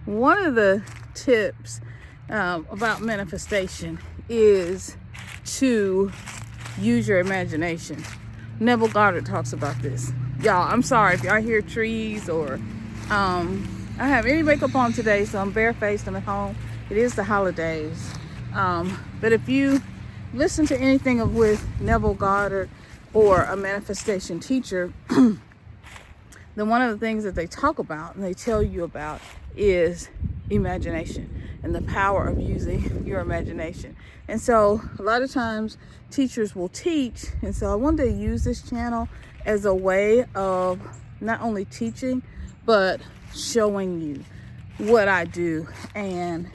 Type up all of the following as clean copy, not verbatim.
one of the tips about manifestation is to use your imagination. Neville Goddard talks about this. Y'all, I'm sorry if y'all hear trees or I have any makeup on today, so I'm barefaced. I'm at home. It is the holidays. But if you listen to anything with Neville Goddard or a manifestation teacher, then one of the things that they talk about and they tell you about is imagination and the power of using your imagination. And so a lot of times teachers will teach, and so I wanted to use this channel as a way of not only teaching but showing you what I do and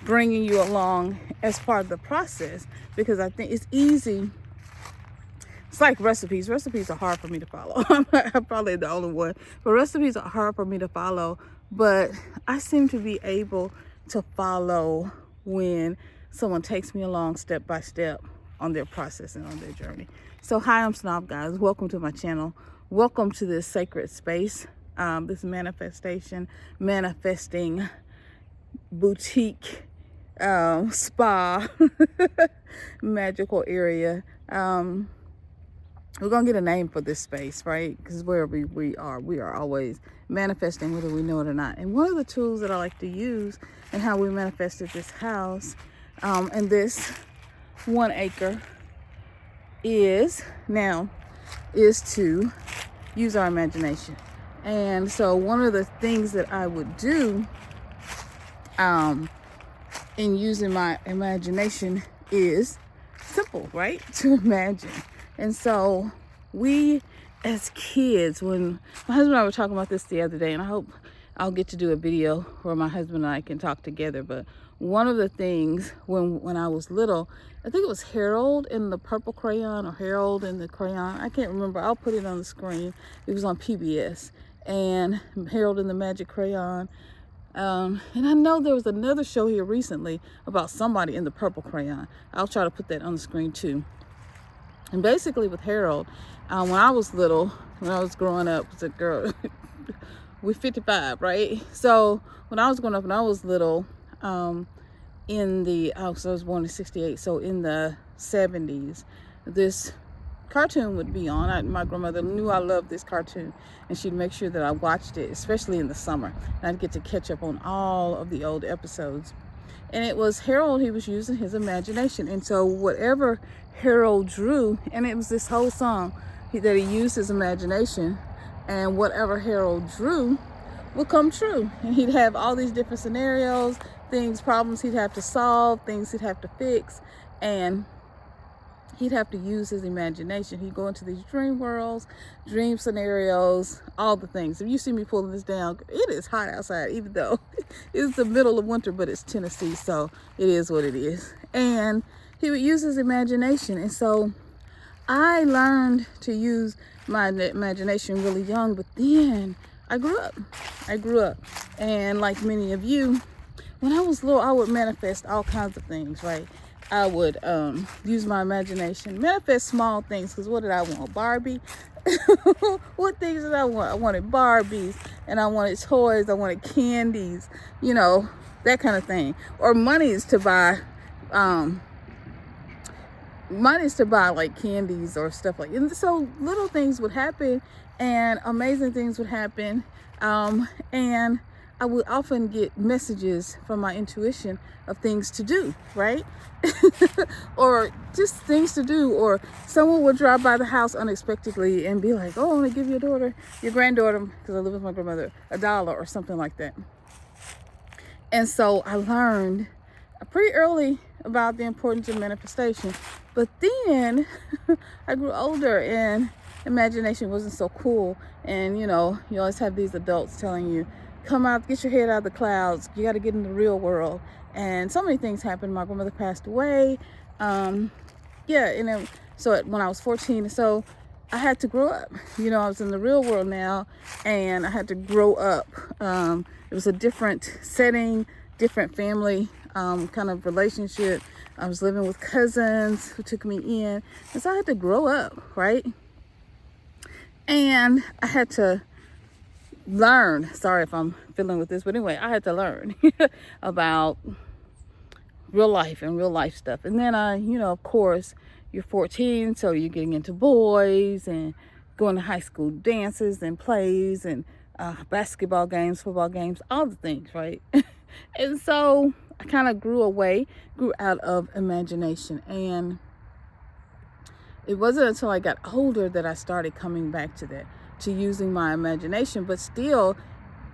bringing you along as part of the process, because I think it's easy. It's like recipes. Recipes are hard for me to follow. I'm probably the only one, but recipes are hard for me to follow. But I seem to be able to follow when someone takes me along step by step on their process and on their journey. So hi, I'm Synolve, guys. Welcome to my channel. Welcome to this sacred space, this manifesting boutique spa magical area. We're gonna get a name for this space, right? Because wherever we are always manifesting, whether we know it or not. And one of the tools that I like to use and how we manifested this house and this 1 acre is to use our imagination. And so one of the things that I would do in using my imagination is simple, right? To imagine. And so we as kids, when my husband and I were talking about this the other day, and I hope I'll get to do a video where my husband and I can talk together, but one of the things when I was little, I think it was Harold in the purple crayon or Harold in the crayon, I can't remember, I'll put it on the screen. It was on PBS, and Harold in the magic crayon. And I know there was another show here recently about somebody in the purple crayon. I'll try to put that on the screen too. And basically with Harold, when I was little, when I was growing up as a girl, we're 55, right? So when I was growing up, when I was little, so I was born in 68. So in the 70s, this cartoon would be on. My grandmother knew I loved this cartoon, and she'd make sure that I watched it, especially in the summer. And I'd get to catch up on all of the old episodes. And it was Harold, he was using his imagination. And so whatever Harold drew, and it was this whole song that he used his imagination, and whatever Harold drew would come true. And he'd have all these different scenarios, problems he'd have to solve, things he'd have to fix, and he'd have to use his imagination. He'd go into these dream worlds, dream scenarios, all the things. If you see me pulling this down, it is hot outside, even though it's the middle of winter, but it's Tennessee, so it is what it is. And he would use his imagination. And so I learned to use my imagination really young, but then I grew up. And like many of you, when I was little, I would manifest all kinds of things, right? I would use my imagination, manifest small things, because what did I want? Barbie? What things did I want? I wanted Barbies, and I wanted toys, I wanted candies, that kind of thing. Or monies to buy like candies or stuff like that. And so little things would happen and amazing things would happen. And I would often get messages from my intuition of things to do, right? Or just things to do, or someone would drive by the house unexpectedly and be like, oh, I want to give your granddaughter, because I live with my grandmother, $1 or something like that. And so I learned pretty early about the importance of manifestation. But then I grew older and imagination wasn't so cool. And you always have these adults telling you, come out, get your head out of the clouds. You got to get in the real world. And so many things happened. My grandmother passed away. When I was 14, so I had to grow up. I was in the real world now, and I had to grow up. It was a different setting, different family kind of relationship. I was living with cousins who took me in, and so I had to grow up, right? And I had to learn. Sorry if I'm fiddling with this, but anyway, I had to learn about real life and real life stuff. And then of course, you're 14, so you're getting into boys and going to high school dances and plays and basketball games, football games, all the things, right? And so I kind of grew out of imagination. And it wasn't until I got older that I started coming back to that, to using my imagination. But still,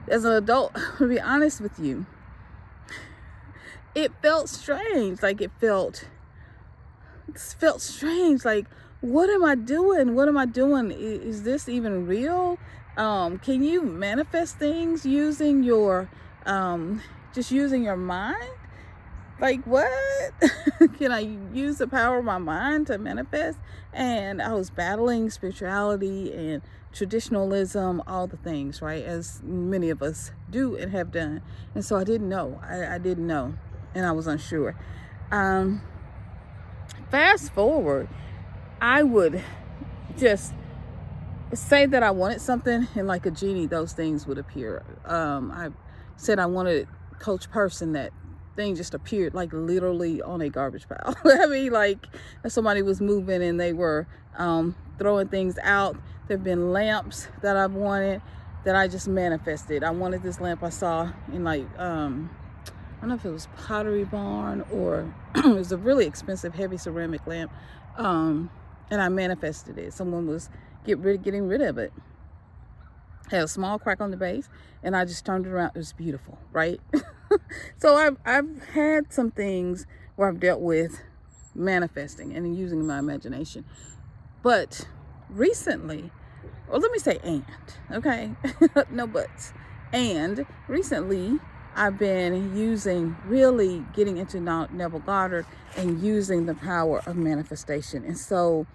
as an adult, to be honest with you, it felt strange. Like it felt strange. Like, what am I doing? What am I doing? Is this even real? Can you manifest things using your, just using your mind? Like, what? Can I use the power of my mind to manifest? And I was battling spirituality and traditionalism, all the things, right? As many of us do and have done. And so I didn't know. I didn't know. And I was unsure. Fast forward, I would just say that I wanted something, and like a genie, those things would appear. I said I wanted Coach Person, that thing just appeared like literally on a garbage pile. I mean, like somebody was moving and they were throwing things out. There have been lamps that I've wanted that I just manifested. I wanted this lamp I saw in like, I don't know if it was Pottery Barn or it was a really expensive heavy ceramic lamp. And I manifested it. Someone was getting rid of it. Had a small crack on the base, and I just turned it around. It was beautiful, right? So I've had some things where I've dealt with manifesting and using my imagination. But recently, or let me say okay? No buts. And recently, I've been really getting into Neville Goddard and using the power of manifestation. And so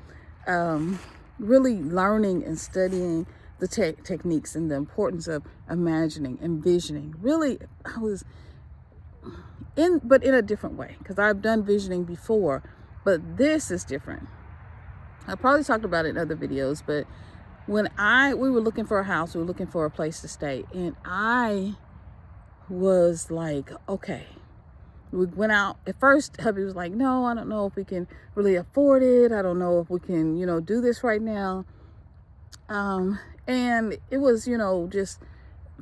really learning and studying the techniques and the importance of imagining, envisioning. Really, I was but in a different way, because I've done visioning before, but this is different. I probably talked about it in other videos, but when we were looking for a house, we were looking for a place to stay, and I was like, okay. We went out. At first, hubby was like, no, I don't know if we can really afford it. I don't know if we can, do this right now. And it was, just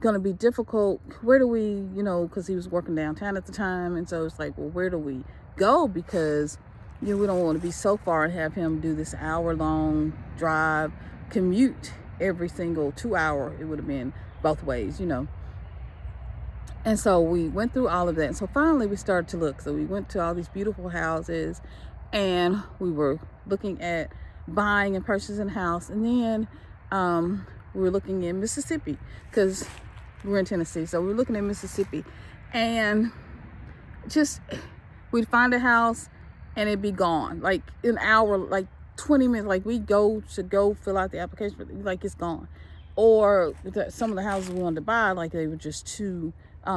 going to be difficult. Where do we, because he was working downtown at the time. And so it's like, well, where do we go? Because, we don't want to be so far and have him do this hour-long drive commute every single 2 hour. It would have been both ways, And so we went through all of that. And so finally we started to look. So we went to all these beautiful houses, and we were looking at buying and purchasing a house. And then we were looking in Mississippi, because we're in Tennessee. So we were looking at Mississippi, and just we'd find a house and it'd be gone. Like an hour, like 20 minutes, like we go fill out the application, but like it's gone. Or some of the houses we wanted to buy, like they were just too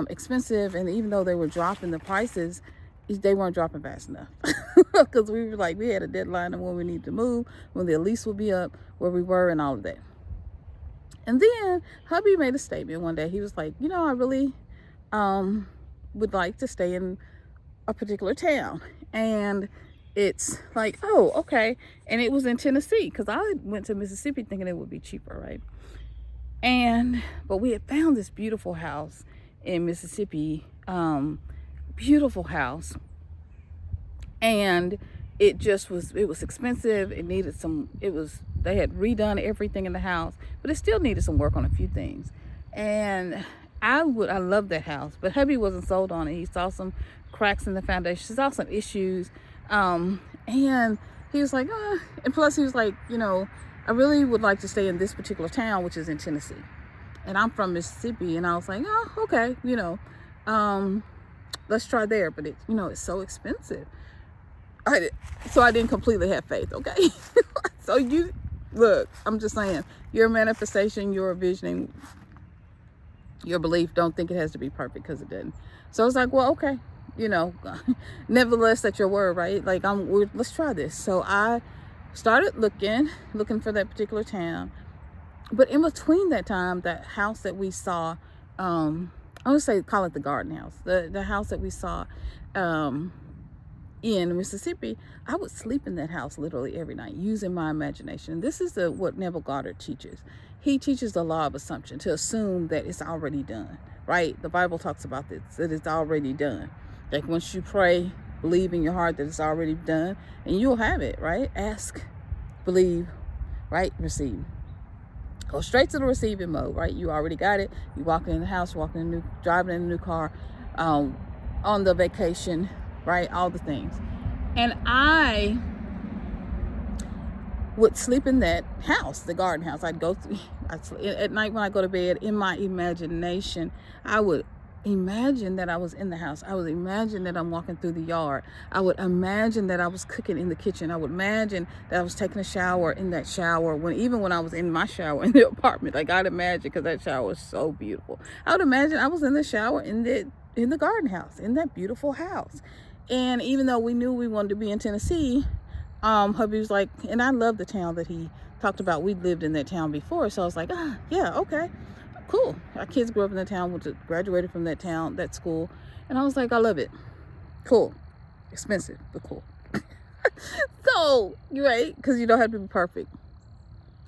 expensive, and even though they were dropping the prices, they weren't dropping fast enough, because we were like, we had a deadline of when we needed to move, when the lease would be up, where we were, and all of that. And then hubby made a statement one day. He was like, I really would like to stay in a particular town, and it's like, oh, okay. And it was in Tennessee, because I went to Mississippi thinking it would be cheaper, right? But we had found this beautiful house in Mississippi, beautiful house, and it was expensive. It needed they had redone everything in the house, but it still needed some work on a few things. And I loved that house, but hubby wasn't sold on it. He saw some cracks in the foundation, he saw some issues, and he was like, and plus he was like, I really would like to stay in this particular town, which is in Tennessee. And I'm from Mississippi, and I was like, oh, okay, let's try there. But it's so expensive. So I didn't completely have faith, okay? So look, I'm just saying, your manifestation, your visioning, your belief, don't think it has to be perfect, because it didn't. So I was like, well, okay, nevertheless, that's your word, right? Like, let's try this. So I started looking for that particular town. But in between that time, that house that we saw, I would say call it the garden house, the house that we saw in Mississippi, I would sleep in that house literally every night using my imagination. This is what Neville Goddard teaches. He teaches the law of assumption, to assume that it's already done, right? The Bible talks about this, that it's already done. Like once you pray, believe in your heart that it's already done, and you'll have it, right? Ask, believe, right? Receive. Go straight to the receiving mode, right? You already got it. You walking in the house, driving in a new car, on the vacation, right? All the things. And I would sleep in that house, the garden house. I'd at night when I go to bed, in my imagination, I would imagine that I was in the house. I would imagine that I'm walking through the yard. I would imagine that I was cooking in the kitchen. I would imagine that I was taking a shower in that shower, even when I was in my shower in the apartment. Like I'd imagine, because that shower was so beautiful. I would imagine I was in the shower in the garden house, in that beautiful house. And even though we knew we wanted to be in Tennessee, hubby was like, and I love the town that he talked about. We'd lived in that town before, so I was like, yeah, okay. Cool. Our kids grew up in that town, graduated from that town, that school. And I was like, I love it. Cool. Expensive, but cool. So, right? Because you don't have to be perfect.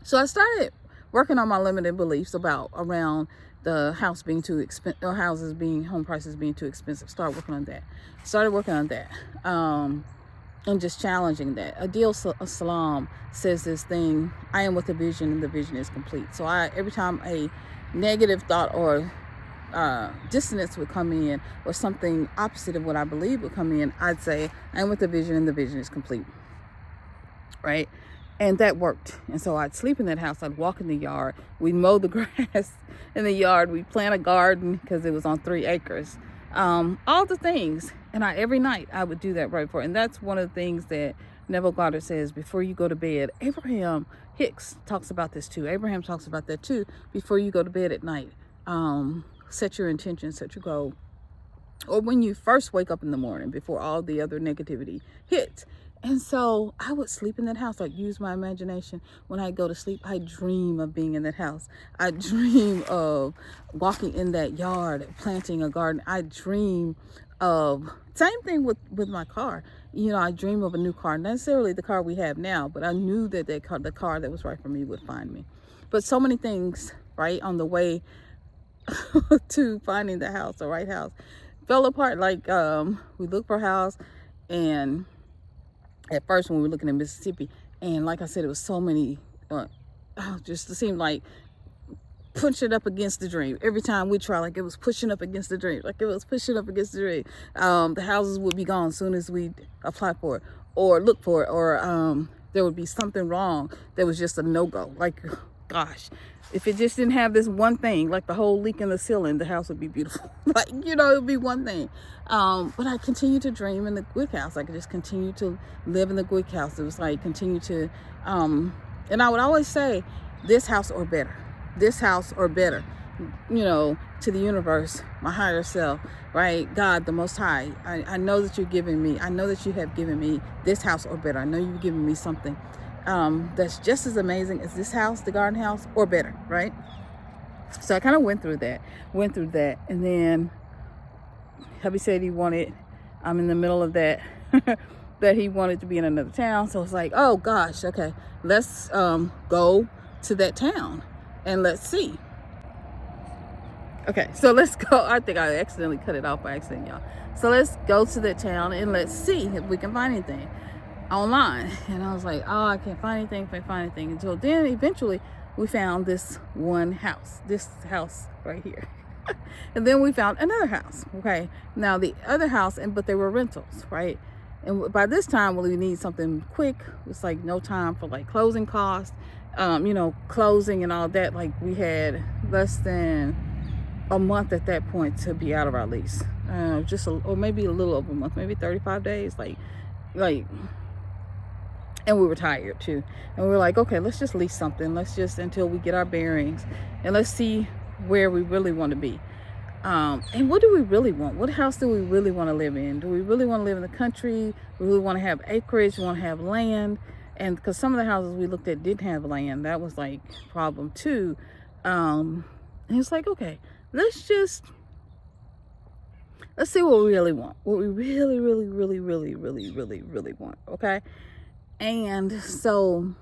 So I started working on my limited beliefs around the house being too expensive, or home prices being too expensive. Started working on that. And just challenging that. Adil Salam says this thing, I am with the vision and the vision is complete. So every time a negative thought or dissonance would come in, or something opposite of what I believe would come in, I'd say, I am with the vision and the vision is complete. Right? And that worked. And so I'd sleep in that house. I'd walk in the yard. We'd mow the grass in the yard. We'd plant a garden because it was on 3 acres. All the things. And every night I would do that right before. And that's one of the things that Neville Goddard says before you go to bed. Abraham Hicks talks about this too. Abraham talks about that too. Before you go to bed at night, set your intention, set your goal. Or when you first wake up in the morning, before all the other negativity hits. And so I would sleep in that house, like use my imagination. When I go to sleep, I dream of being in that house. I dream of walking in that yard, planting a garden. I dream of, same thing with my car. You know, I dream of a new car, not necessarily the car we have now, but I knew that the car that was right for me would find me. But so many things, right, on the way to finding the house, the right house, fell apart. Like we looked for a house, and at first when we were looking in Mississippi, and like I said, it was so many, just it seemed like pushing up against the dream. Every time we try, like it was pushing up against the dream. The houses would be gone as soon as we apply for it or look for it, or there would be something wrong. There was just a no-go. Like, gosh, if it just didn't have this one thing, like the whole leak in the ceiling, the house would be beautiful. Like, you know, it would be one thing. But I continued to dream in the good house. I could just continue to live in the good house. It was like continue to, and I would always say, this house or better. This house or better, you know, to the universe, my higher self, right? God, the Most High. I know that you're giving me, I know that you have given me this house or better. I know you've given me something that's just as amazing as this house, the garden house, or better, right? So I kind of went through that. And then hubby said I'm in the middle of that, that he wanted to be in another town. So it's like, oh gosh, okay, let's go to that town. And let's see. Okay, so let's go. I think I accidentally cut it off by accident, y'all. So let's go to that town and let's see if we can find anything online. And I was like, oh, I can't find anything. Until then, eventually, we found this house right here. And then we found another house. Okay, now the other house, but they were rentals, right? And by this time, we need something quick. It's like no time for like closing costs. You know, closing and all that. Like we had less than a month at that point to be out of our lease, or maybe a little over a month, maybe 35 days, like, and we were tired too, and we were like, okay, let's just lease something, until we get our bearings, and let's see where we really want to be, and what do we really want? What house do we really want to live in? Do we really want to live in the country? We really want to have acreage, we want to have land? And because some of the houses we looked at didn't have land, that was like problem too. And it's like, okay, let's see what we really want, what we really want. Okay. And so,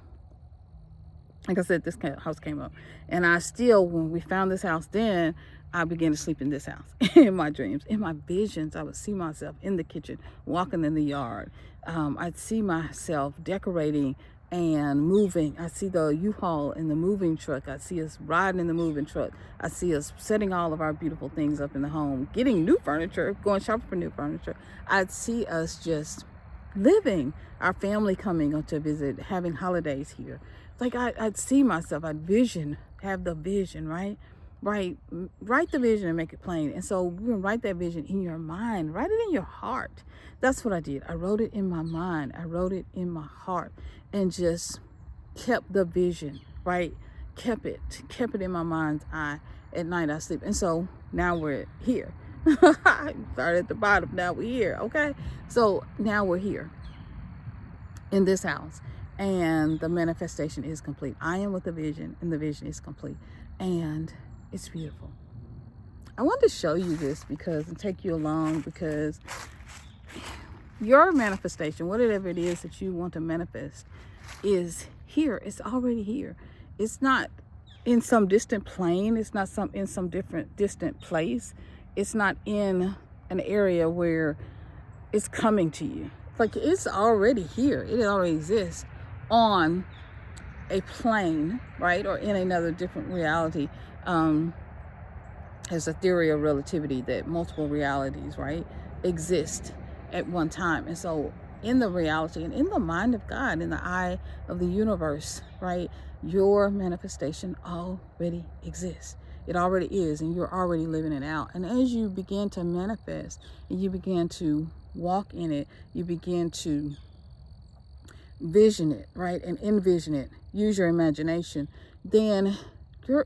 like I said, this house came up, and when we found this house, then I began to sleep in this house. In my dreams, in my visions, I would see myself in the kitchen, walking in the yard. I'd see myself decorating and moving. I see the U-Haul in the moving truck. I see us riding in the moving truck. I see us setting all of our beautiful things up in the home, getting new furniture, going shopping for new furniture. I'd see us just living, our family coming to visit, having holidays here. Like I'd see myself, have the vision, right? Write the vision and make it plain. And so you can write that vision in your mind, write it in your heart. That's what I did. I wrote it in my mind. I wrote it in my heart, and just kept the vision, right? Kept it in my mind's eye. At night I sleep. And so now we're here. Started at the bottom, now we're here. Okay. So now we're here in this house, and the manifestation is complete. I am with the vision, and the vision is complete, and it's beautiful. I want to show you this and take you along, because your manifestation, whatever it is that you want to manifest, is here. It's already here. It's not in some distant plane. It's not in some different distant place. It's not in an area where it's coming to you. Like, it's already here. It already exists on a plane, right? Or in another different reality. There's a theory of relativity that multiple realities, right, exist at one time. And so in the reality and in the mind of God, in the eye of the universe, right, your manifestation already exists. It already is, and you're already living it out. And as you begin to manifest and you begin to walk in it, you begin to vision it, right, and envision it, use your imagination, then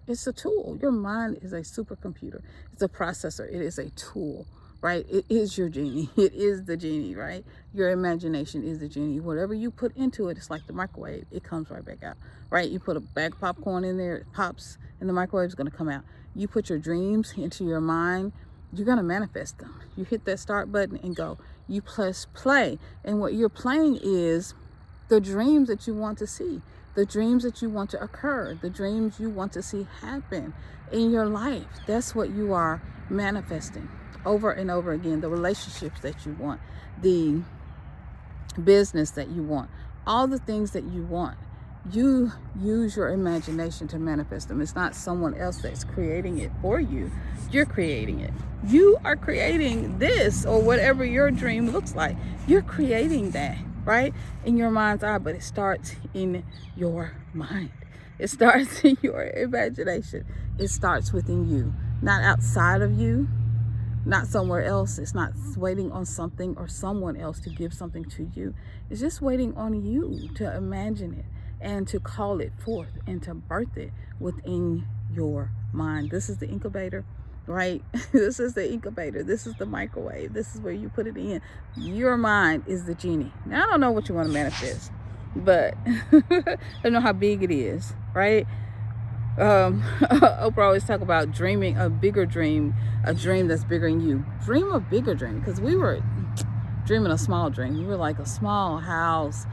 it's a tool. Your mind is a supercomputer. It's a processor. It is a tool, right? It is your genie. It is the genie, right? Your imagination is the genie. Whatever you put into it, it's like the microwave. It comes right back out, right? You put a bag of popcorn in there, it pops, and the microwave is going to come out. You put your dreams into your mind, you're going to manifest them. You hit that start button and go. You press play. And what you're playing is the dreams that you want to see, the dreams that you want to occur, the dreams you want to see happen in your life. That's what you are manifesting over and over again. The relationships that you want, the business that you want, all the things that you want. You use your imagination to manifest them. It's not someone else that's creating it for you. You're creating it. You are creating this, or whatever your dream looks like. You're creating that, right, in your mind's eye. But it starts in your mind. It starts in your imagination. It starts within you, not outside of you, not somewhere else. It's not waiting on something or someone else to give something to you. It's just waiting on you to imagine it and to call it forth and to birth it within your mind. This is the incubator, right? This is the incubator. This is the microwave. This is where you put it in. Your mind is the genie. Now, I don't know what you want to manifest, but I don't know how big it is, right? Oprah always talk about dreaming a bigger dream, a dream that's bigger than you. Dream a bigger dream, because we were dreaming a small dream. We were like a small house,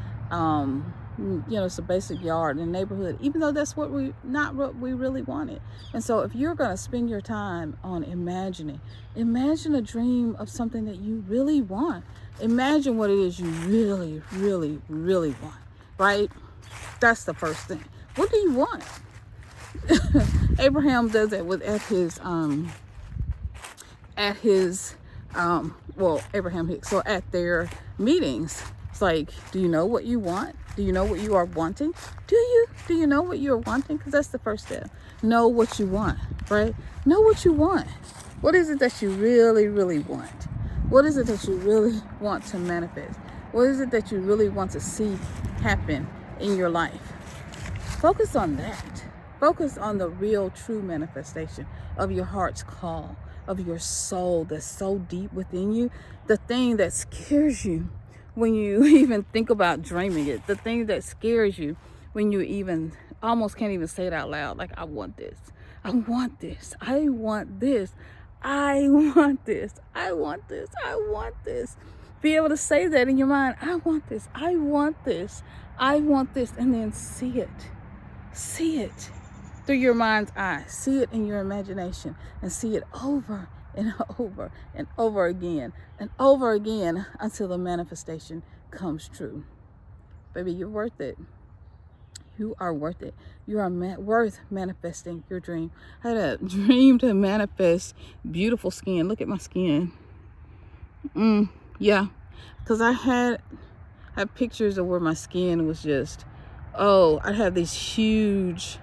it's a basic yard in the neighborhood, even though that's not what we really wanted. And so if you're going to spend your time on imagine a dream of something that you really want. Imagine what it is you really, really, really want, right? That's the first thing. What do you want? Abraham does that at their meetings. It's like, do you know what you want? Do you know what you are wanting? Do you know what you're wanting? Because that's the first step. Know what you want, right? Know what you want. What is it that you really, really want? What is it that you really want to manifest? What is it that you really want to see happen in your life? Focus on that. Focus on the real, true manifestation of your heart's call, of your soul that's so deep within you, the thing that scares you when you even think about dreaming it, the thing that scares you when you even almost can't even say it out loud, like, I want this, I want this, I want this, I want this, I want this, I want this. Be able to say that in your mind, I want this, I want this, I want this, and then see it through your mind's eye, see it in your imagination, and see it over and over and over again and over again until the manifestation comes true. Baby, you're worth it. You are worth it. You are worth manifesting your dream. I had a dream to manifest beautiful skin. Look at my skin. Yeah, because I had pictures of where my skin was just, I'd have these huge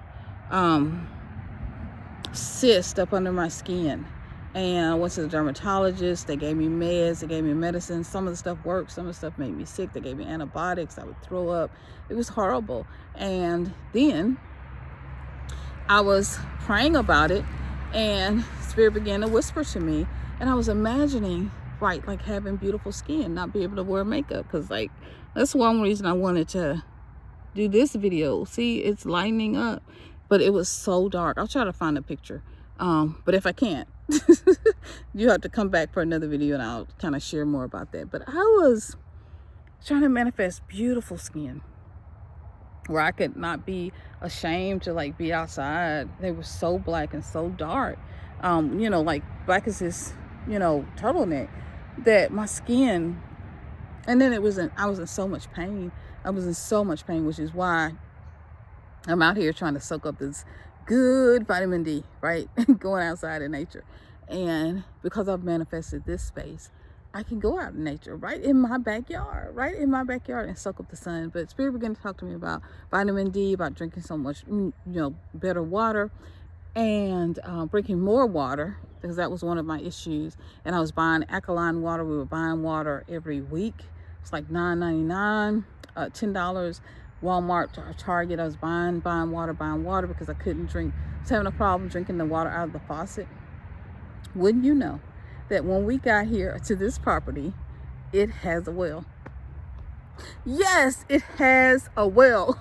cysts up under my skin. And I went to the dermatologist. They gave me meds. They gave me medicine. Some of the stuff worked. Some of the stuff made me sick. They gave me antibiotics. I would throw up. It was horrible. And then I was praying about it, and Spirit began to whisper to me. And I was imagining, right, like having beautiful skin, not be able to wear makeup. Because, like, that's one reason I wanted to do this video. See, it's lightening up. But it was so dark. I'll try to find a picture. But if I can't, you have to come back for another video and I'll kind of share more about that. But I was trying to manifest beautiful skin where I could not be ashamed to, like, be outside. They were so black and so dark, like black as this, turtleneck, that my skin, and then I was in so much pain. I was in so much pain, which is why I'm out here trying to soak up this good vitamin D, right? Going outside in nature. And because I've manifested this space, I can go out in nature, right in my backyard, and soak up the sun. But Spirit began to talk to me about vitamin D, about drinking so much, better water, and drinking more water, because that was one of my issues. And I was buying alkaline water. We were buying water every week. It's like $9.99, $10. Walmart or Target. I was buying water because I couldn't drink. I was having a problem drinking the water out of the faucet. Wouldn't you know that when we got here to this property, it has a well? Yes, it has a well.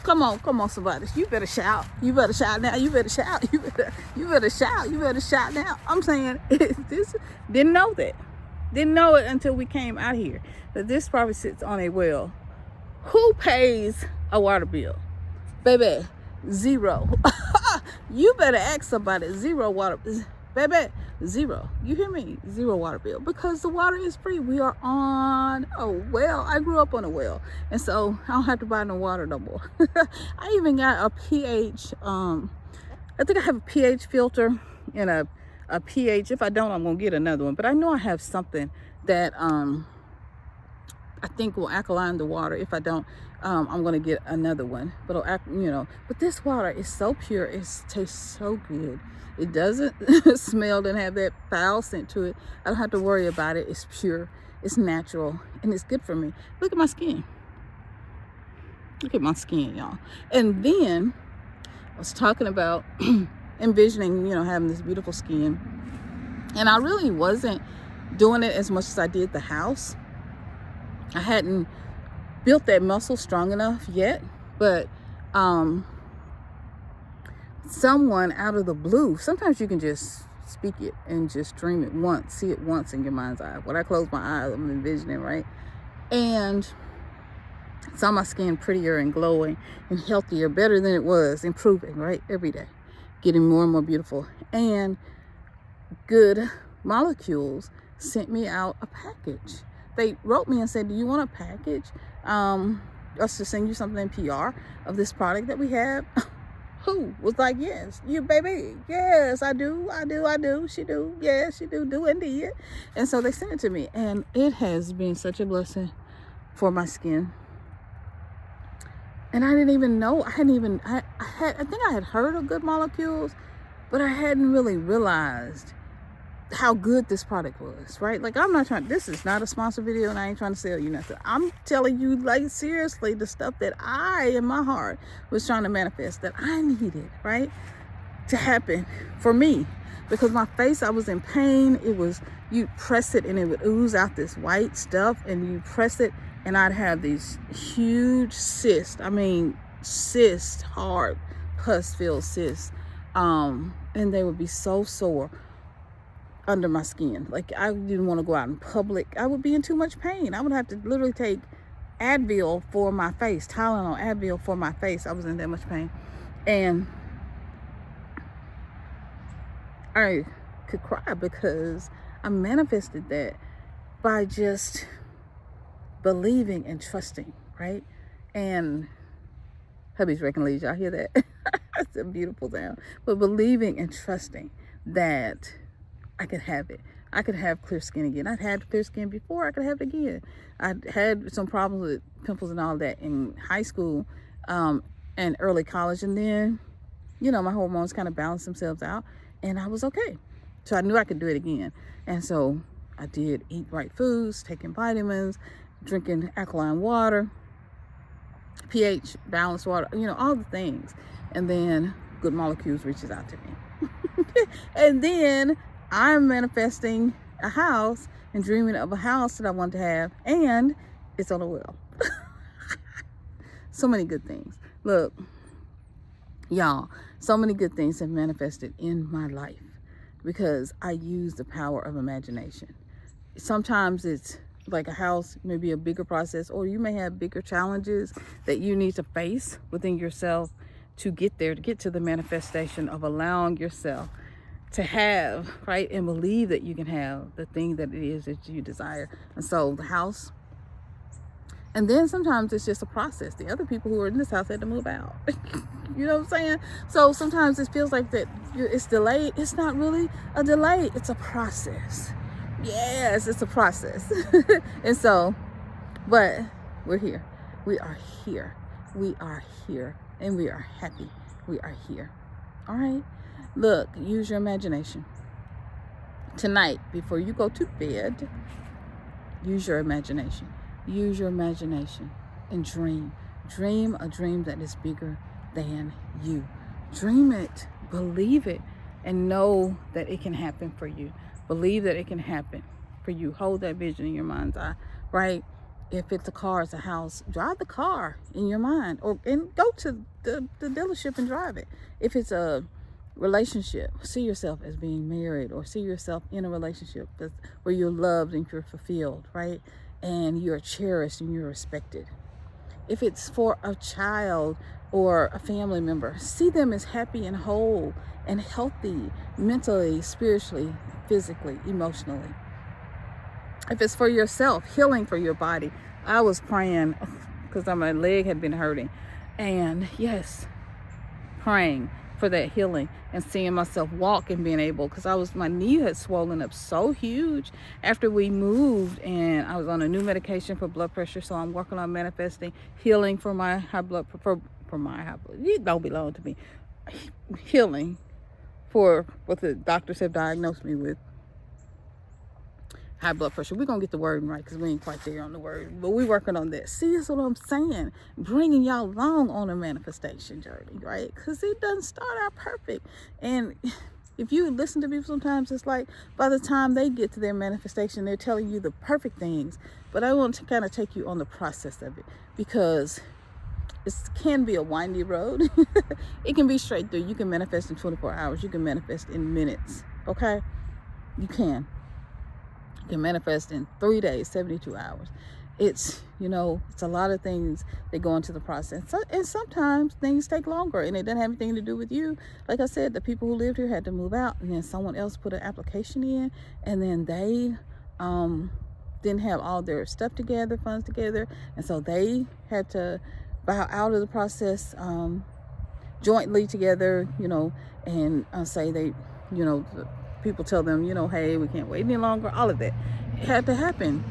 Come on, somebody. You better shout. You better shout now. You better shout. You better shout. You better shout now. I'm saying, this didn't know that. Didn't know it until we came out here, that this property sits on a well. Who pays a water bill? Baby, zero. You better ask somebody. Zero water. Baby, zero. You hear me? Zero water bill. Because the water is free. We are on a well. I grew up on a well. And so I don't have to buy no water no more. I even got a pH. I think I have a pH filter and a pH. If I don't, I'm going to get another one. But I know I have something that I think will alkaline the water. If I don't, I'm going to get another one. But but this water is so pure. It tastes so good. It doesn't smell and have that foul scent to it. I don't have to worry about it. It's pure. It's natural. And it's good for me. Look at my skin. Look at my skin, y'all. And then I was talking about envisioning, having this beautiful skin. And I really wasn't doing it as much as I did the house. I hadn't built that muscle strong enough yet, but someone out of the blue, sometimes you can just speak it and just dream it once, see it once in your mind's eye. When I close my eyes, I'm envisioning, right? And saw my skin prettier and glowing and healthier, better than it was, improving, right? Every day, getting more and more beautiful. And Good Molecules sent me out a package. They wrote me and said, do you want a package? Us to send you something in PR of this product that we have. Who was like, yes, you baby, yes, I do, she do, yes, she do indeed. And so they sent it to me, and it has been such a blessing for my skin. And I didn't even know, I think I had heard of Good Molecules, but I hadn't really realized how good this product was, right? Like, I'm not trying, this is not a sponsor video, and I ain't trying to sell you nothing. I'm telling you, like, seriously, the stuff that I, in my heart, was trying to manifest, that I needed, right? to happen for me, because my face, I was in pain. It was, you press it and it would ooze out this white stuff, and you press it and I'd have these huge cysts. I mean, cysts, hard pus-filled cysts, and they would be so sore under my skin. Like, I didn't want to go out in public. I would be in too much pain. I would have to literally take Advil for my face, Tylenol, Advil for my face. I was in that much pain, and I could cry because I manifested that by just believing and trusting, right? And hubby's wrecking leaves, y'all hear that? It's a beautiful sound. But believing and trusting that I could have it. I could have clear skin again. I'd had clear skin before. I could have it again. I'd had some problems with pimples and all that in high school and early college. And then, you know, my hormones kind of balanced themselves out and I was okay. So I knew I could do it again. And so I did eat right foods, taking vitamins, drinking alkaline water, pH, balanced water, you know, all the things. And then Good Molecules reaches out to me. And then I'm manifesting a house and dreaming of a house that I want to have, and it's on a well. So many good things. Look, y'all, so many good things have manifested in my life because I use the power of imagination. Sometimes it's like a house may be a bigger process, or you may have bigger challenges that you need to face within yourself to get there, to get to the manifestation of allowing yourself to have, right, and believe that you can have the thing that it is that you desire. And so the house, and then sometimes it's just a process. The other people who are in this house had to move out. You know what I'm saying? So sometimes it feels like that it's delayed. It's not really a delay. It's a process. Yes, it's a process. And so, but we're here. We are here. We are here. And we are happy. We are here. All right? Look, use your imagination. Tonight, before you go to bed, use your imagination. Use your imagination and dream. Dream a dream that is bigger than you. Dream it, believe it, and know that it can happen for you. Believe that it can happen for you. Hold that vision in your mind's eye, right? If it's a car, it's a house, drive the car in your mind, and go to the dealership and drive it. If it's a relationship, see yourself as being married, or see yourself in a relationship where you're loved and you're fulfilled, right? And you're cherished and you're respected. If it's for a child or a family member, see them as happy and whole and healthy, mentally, spiritually, physically, emotionally. If it's for yourself, healing for your body. I was praying because my leg had been hurting, and yes, praying for that healing and seeing myself walk and being able, because my knee had swollen up so huge after we moved, and I was on a new medication for blood pressure. So I'm working on manifesting healing for my high blood, for my high blood. It don't belong to me. Healing for what the doctors have diagnosed me with, high blood pressure. We're gonna get the word right because we ain't quite there on the word, but we're working on that. See, that's what I'm saying, bringing y'all along on a manifestation journey, right? Because it doesn't start out perfect. And if you listen to people, sometimes it's like by the time they get to their manifestation, they're telling you the perfect things. But I want to kind of take you on the process of it, because it can be a windy road. It can be straight through. You can manifest in 24 hours. You can manifest in minutes. Okay, you can manifest in 3 days, 72 hours. It's, you know, it's a lot of things that go into the process. So, and sometimes things take longer, and it doesn't have anything to do with you. Like I said, the people who lived here had to move out, and then someone else put an application in, and then they didn't have all their stuff together, funds together, and so they had to bow out of the process jointly together, you know, and say they, you know, people tell them, you know, hey, we can't wait any longer. All of that, it had to happen.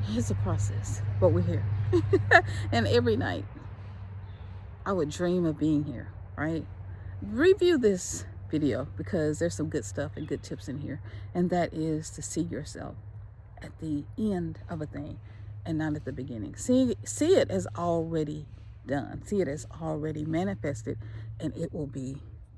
It's a process, but we're here. And every night I would dream of being here, right? Review this video because there's some good stuff and good tips in here, and that is to see yourself at the end of a thing and not at the beginning. See it as already done. See it as already manifested and it will be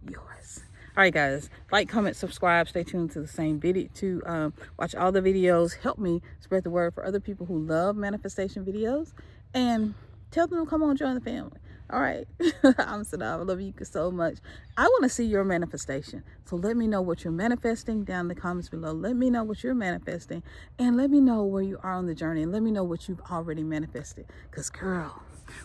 yours. All right, guys, like, comment, subscribe, stay tuned to the same video to watch all the videos. Help me spread the word for other people who love manifestation videos, and tell them to come on, join the family. All right. I'm Synolve. I love you so much. I want to see your manifestation. So let me know what you're manifesting down in the comments below. Let me know what you're manifesting, and let me know where you are on the journey, and let me know what you've already manifested. Because, girl,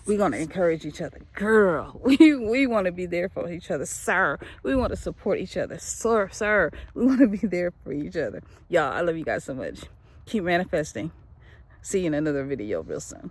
we're going to encourage each other. Girl, we want to be there for each other. Sir, we want to support each other. Sir, we want to be there for each other. Y'all, I love you guys so much. Keep manifesting. See you in another video real soon.